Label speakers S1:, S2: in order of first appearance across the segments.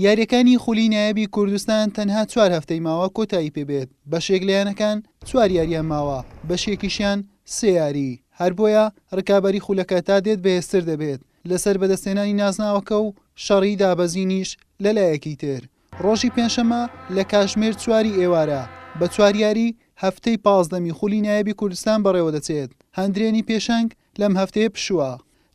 S1: یاریەکانی خولی نایەبی کوردستان تەنها 4 هەفتەی ماوە کۆتایی پێبێت. بەشێک لەیانەکان 4 یاریان ماوە، بەشێکیشیان 3 یاری. هەر بۆیە ڕکابەری خولەکە تا دێت بەهێزتر دەبێت لەسەر بەدەستێنانی نازناوەکە و شەڕی دابەزینیش لەلایەکی تر. ڕۆژی پێنجشەممە لە کاتژمێر 4 ئێوارە بە 4 یاری هەفتەی 15 خولی نایەبی کوردستان بەڕێوە دەچێت. هەندرێنی پێشەنگ لەم هەفتەیە پشووە.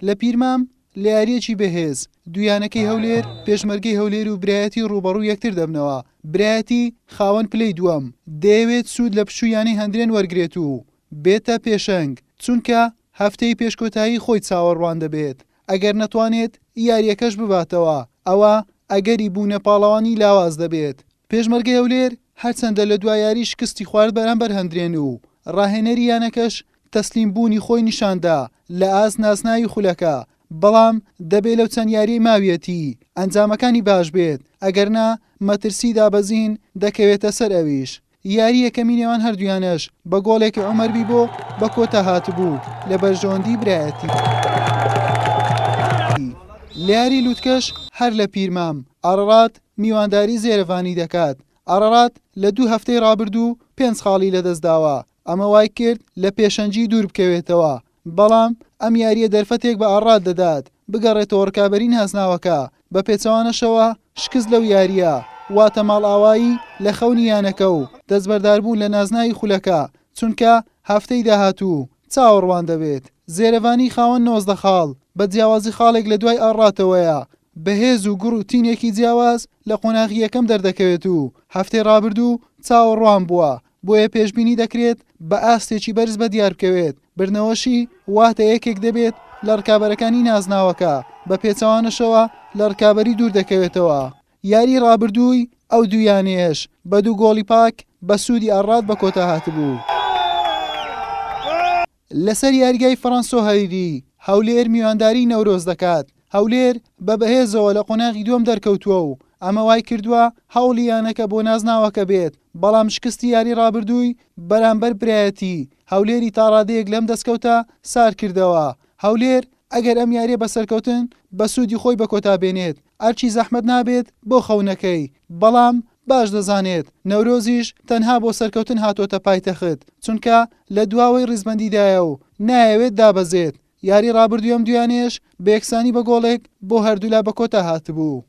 S1: لە پیرمام لە یاریەکی بەهێز دویانەکەی هەولێر پێشمەرگەی هەولێر و برایەتی ڕوبەڕوو یەکتر دەبنەوە. برایەتی خاوەن پلەی دووەم دەیەوێت سوود لە پشوویانی هەندرێن وەرگێت و بێتە پێشەنگ، چونکە هەفتەی پێشکۆتایی خۆی چاوەڕوان دەبێت. ئەگەر نەتوانێت یاریەکەش بباتەوە، ئەوە ئەگەری بوونە پاڵەوانی لاواز دەبێت. پێشمەرگەی هەولێر هەرچەندە لە دوای یاری شکستی خوارد بەرامبەر هەندرێن و ڕاهێنەری یانەکەش تەسلیم بوونی خۆی نیشاندا لە ئاست ناسناوی خولەکە، بەڵام دەبێت لەو چەند یاری ماویەتی ئەنجامەکانی باش بێت، ئەگەرنا مەترسی دابەزین دەکەوێتە سەر ئەویش. یاری یەکەمی نێوان هەردوویانەش بە گۆڵێکی عومەربی بۆ بە کۆتا هاتبوو لە بەرژەوەندی برایەتی. لە یاری لووتکەش هەر لە پیرمام ئارەڕات میوانداری زێرەڤانی دەکات. ئارەڕات لە 2 هەفتەی ڕابردوو 5 خاڵی لەدەستداوە، ئەمە وای کرد لە پێشەنجی دوور بکەوێتەوە، بەڵام ئەم یاریە دەرفەتێک بە ئاڕات دەدات بگەڕێتەوە ڕکابەری نازناوەکە. بە پێچەوانەشەوە شکست لەو یاریە واتە ماڵئاوایی لە خەونی یانەکە و دەستبەرداربوون لە نازناوی خولەکە، چونکە هەفتەی داهاتوو چاوەڕوان دەبێت. زێرەڤانی خاوەن 19 خاڵ بە جیاوازی خاڵێک لە دوای ئاڕاتەوەیە. بەهێز و گوڕ و تینێکی جیاواز لە قۆناغی یەکەم دەردەکەوێت و هەفتەی ڕابردوو چاوەڕوان بووە، بۆیە پێشبینی دەکرێت بە ئاستێکی بەرز بە دیار بکەوێت. برنەوەشی واتە یەکێک دەبێت لە ڕکابەرەکانی نازناوەکە، بە پێچەوانەشەوە لە ڕکابەری دوور دەکەوێتەوە. یاری ڕابردووی ئەو دوویانەیەش بە 2 گۆڵی پاک بە سوودی ئاڕات بە کۆتا هاتبوو. لەسەر یاریگای فەڕەنسا و هەیری هەولێر میوانداری نەورۆز دەکات. هەولێر بە بەهێزەوە لە قۆناغی دووەم دەرکەوتووە و ئەمە وای کردووە هەوڵی یانەکە بۆ نازناوەکە بێت، بەڵام شکستی یاری ڕابردووی بەرامبەر برایەتی هەولێری تا ڕادەیەک لەم دەستکەوتە سار کردەوە. هەولێر ئەگەر ئەم یاریە بەسەرکەوتن بە سوودی خۆی بە کۆتا بێنێت، ئەرچی زەحمەت نابێت بۆ خەونەکەی، بەڵام باش دەزانێت نەورۆزیش تەنها بۆ سەرکەوتن هاتۆتە پایتەخت، چونکە لە دواوەی ڕیزبەندیدایە و نایەوێت دابەزێت. یاری ڕابردووی ئەم دویانێش بە یەکسانی بە گۆڵێک بۆ هەردوولا بە کۆتا هاتبوو.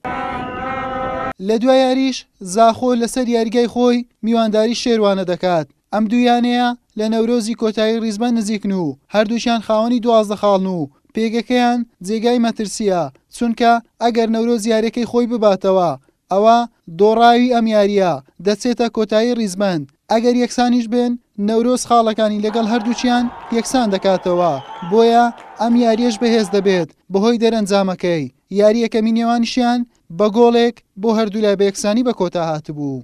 S1: لە دوای یاریش زاخۆ لەسەر یاریگای خۆی میوانداری شێروانە دەکات. ئەم دوویانەیە لە نەورۆزی کۆتایی ڕیزبەن نزیکن و هەردووشیان خاوەنی 12 خاڵن و پێگەکەیان جێگای مەترسیە، چونکە ئەگەر نەورۆز یاریەکەی خۆی بباتەوە ئەوە دۆڕاوی ئەم یاریە دەچێتە کۆتایی ڕیزبەن. ئەگەر یەکسانیش بن نەورۆز خاڵەکانی لەگەڵ هەردووچیان یەکسان دەکاتەوە، بۆیە ئەم یاریەش بەهێز دەبێت بەهۆی دەرەنجامەکەی. یاری یەکەمی نێوانیشیان بە گۆڵێک بۆ هەردوو لای بە یەکسانی بە کۆتا هاتبوو.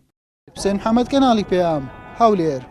S1: حوسێن محەممەد کەناڵی پێیام هەولێر.